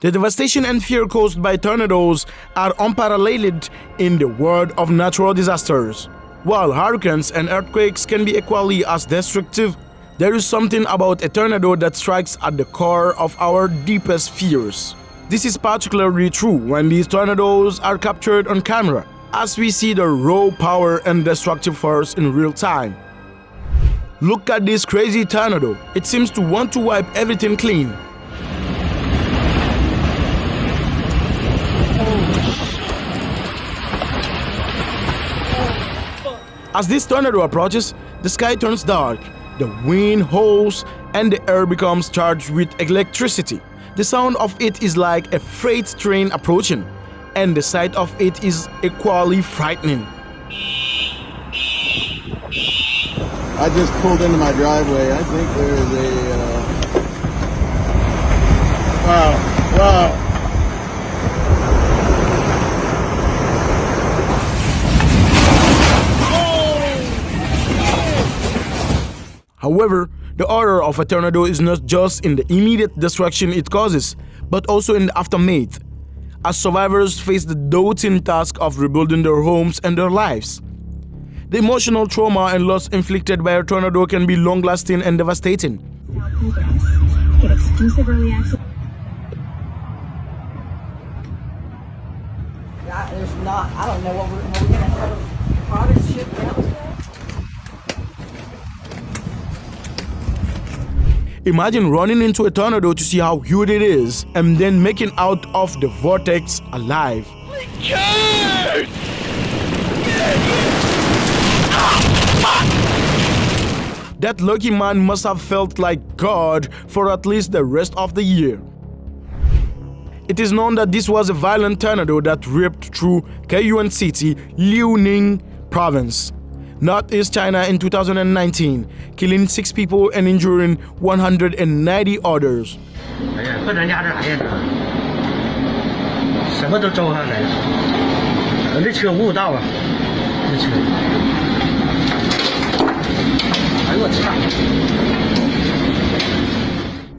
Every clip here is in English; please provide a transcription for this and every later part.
The devastation and fear caused by tornadoes are unparalleled in the world of natural disasters. While hurricanes and earthquakes can be equally as destructive, there is something about a tornado that strikes at the core of our deepest fears. This is particularly true when these tornadoes are captured on camera, as we see the raw power and destructive force in real time. Look at this crazy tornado. It seems to want to wipe everything clean. As this tornado approaches, the sky turns dark, the wind howls, and the air becomes charged with electricity. The sound of it is like a freight train approaching, and the sight of it is equally frightening. I just pulled into my driveway. I think there's a... Wow. However, the horror of a tornado is not just in the immediate destruction it causes, but also in the aftermath, as survivors face the daunting task of rebuilding their homes and their lives. The emotional trauma and loss inflicted by a tornado can be long-lasting and devastating. Get exclusive early access. There's not, I don't know what we're going to have products shipped out today. Imagine running into a tornado to see how huge it is and then making out of the vortex alive. That lucky man must have felt like God for at least the rest of the year. It is known that this was a violent tornado that ripped through Kayuan City, Liaoning Province, Northeast China in 2019, killing 6 people and injuring 190 others.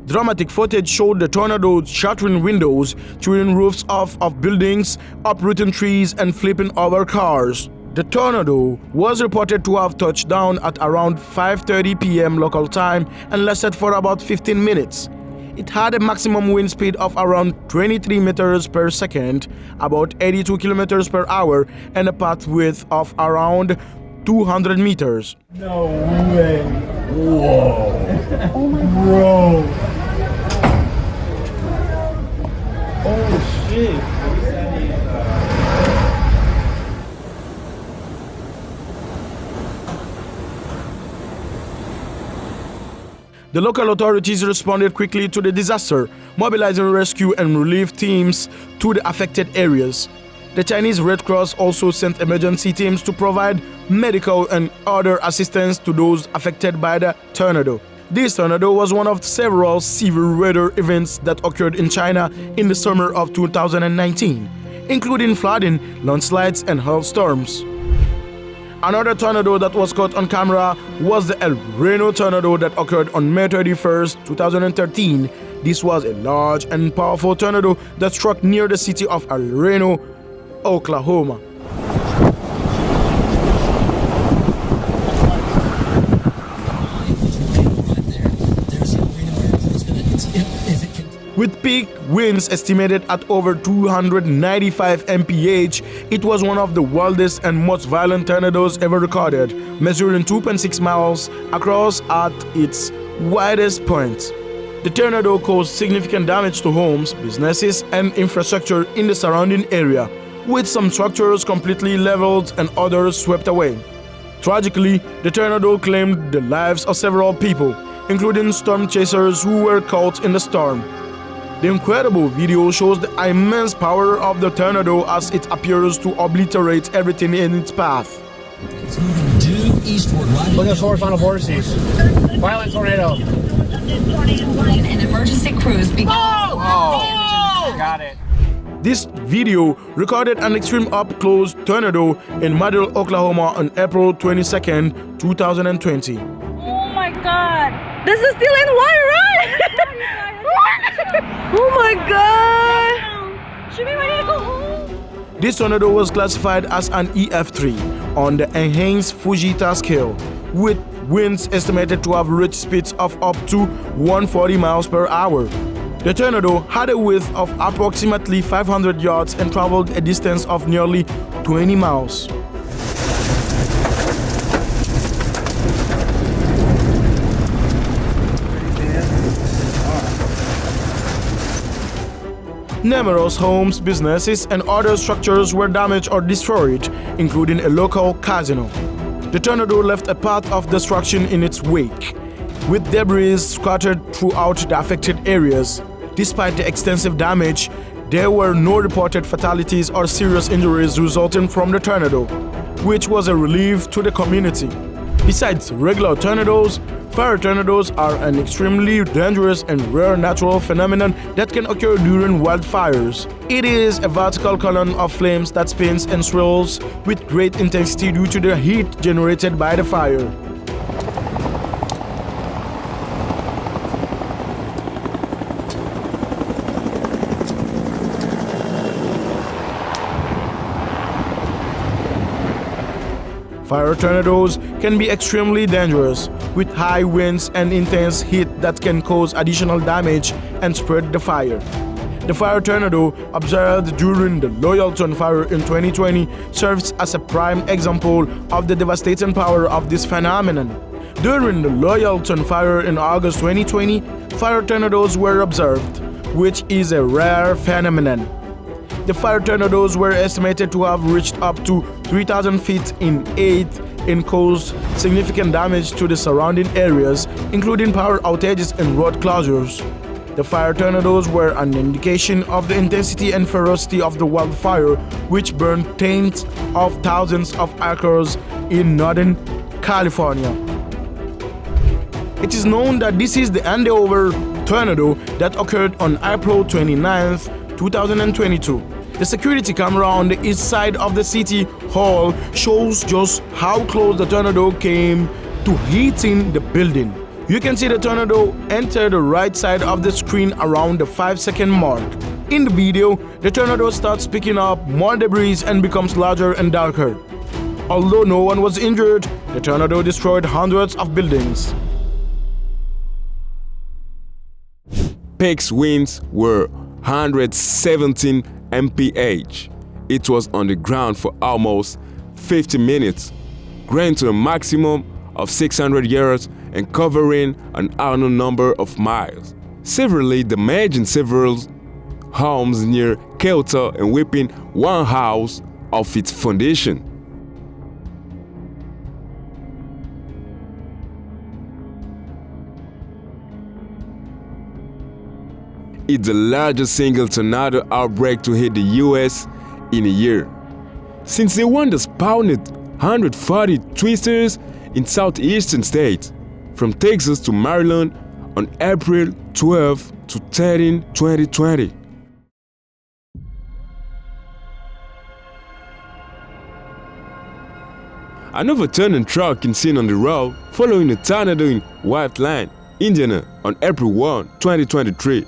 Dramatic footage showed the tornado shattering windows, tearing roofs off of buildings, uprooting trees, and flipping over cars. The tornado was reported to have touched down at around 5:30 p.m. local time and lasted for about 15 minutes. It had a maximum wind speed of around 23 meters per second, about 82 kilometers per hour, and a path width of around 200 meters. No way. Whoa. Oh my God. Bro. Oh shit. The local authorities responded quickly to the disaster, mobilizing rescue and relief teams to the affected areas. The Chinese Red Cross also sent emergency teams to provide medical and other assistance to those affected by the tornado. This tornado was one of several severe weather events that occurred in China in the summer of 2019, including flooding, landslides, and hailstorms. Another tornado that was caught on camera was the El Reno tornado that occurred on May 31st, 2013. This was a large and powerful tornado that struck near the city of El Reno, Oklahoma. With peak winds estimated at over 295 mph, it was one of the wildest and most violent tornadoes ever recorded, measuring 2.6 miles across at its widest point. The tornado caused significant damage to homes, businesses, and infrastructure in the surrounding area, with some structures completely leveled and others swept away. Tragically, the tornado claimed the lives of several people, including storm chasers who were caught in the storm. The incredible video shows the immense power of the tornado as it appears to obliterate everything in its path. It's moving due eastward, right? Look at the final vortices. Violent tornado. An emergency crews begin. Oh! Got it. This video recorded an extreme up-close tornado in Madill, Oklahoma on April 22nd, 2020. Oh my God. This is still in white, right? Oh my God. This tornado was classified as an EF3 on the enhanced Fujita scale, with winds estimated to have reached speeds of up to 140 miles per hour. The tornado had a width of approximately 500 yards and traveled a distance of nearly 20 miles. Numerous homes, businesses, and other structures were damaged or destroyed, including a local casino. The tornado left a path of destruction in its wake, with debris scattered throughout the affected areas. Despite the extensive damage, there were no reported fatalities or serious injuries resulting from the tornado, which was a relief to the community. Besides regular tornadoes, fire tornadoes are an extremely dangerous and rare natural phenomenon that can occur during wildfires. It is a vertical column of flames that spins and swirls with great intensity due to the heat generated by the fire. Fire tornadoes can be extremely dangerous, with high winds and intense heat that can cause additional damage and spread the fire. The fire tornado observed during the Loyalton fire in 2020 serves as a prime example of the devastating power of this phenomenon. During the Loyalton fire in August 2020, fire tornadoes were observed, which is a rare phenomenon. The fire tornadoes were estimated to have reached up to 3,000 feet in height and caused significant damage to the surrounding areas, including power outages and road closures. The fire tornadoes were an indication of the intensity and ferocity of the wildfire, which burned tens of thousands of acres in Northern California. It is known that this is the Andover tornado that occurred on April 29, 2022. The security camera on the east side of the city hall shows just how close the tornado came to hitting the building. You can see the tornado enter the right side of the screen around the 5-second mark. In the video, the tornado starts picking up more debris and becomes larger and darker. Although no one was injured, the tornado destroyed hundreds of buildings. Peak winds were 117 mph. It was on the ground for almost 50 minutes, growing to a maximum of 600 yards and covering an unknown number of miles, severely damaging several homes near Kyoto and whipping one house off its foundation. It's the largest single tornado outbreak to hit the US in a year. Since the one that spawned 140 twisters in southeastern states, from Texas to Maryland on April 12 to 13, 2020. An overturning truck can seen on the road following a tornado in White Line, Indiana on April 1, 2023.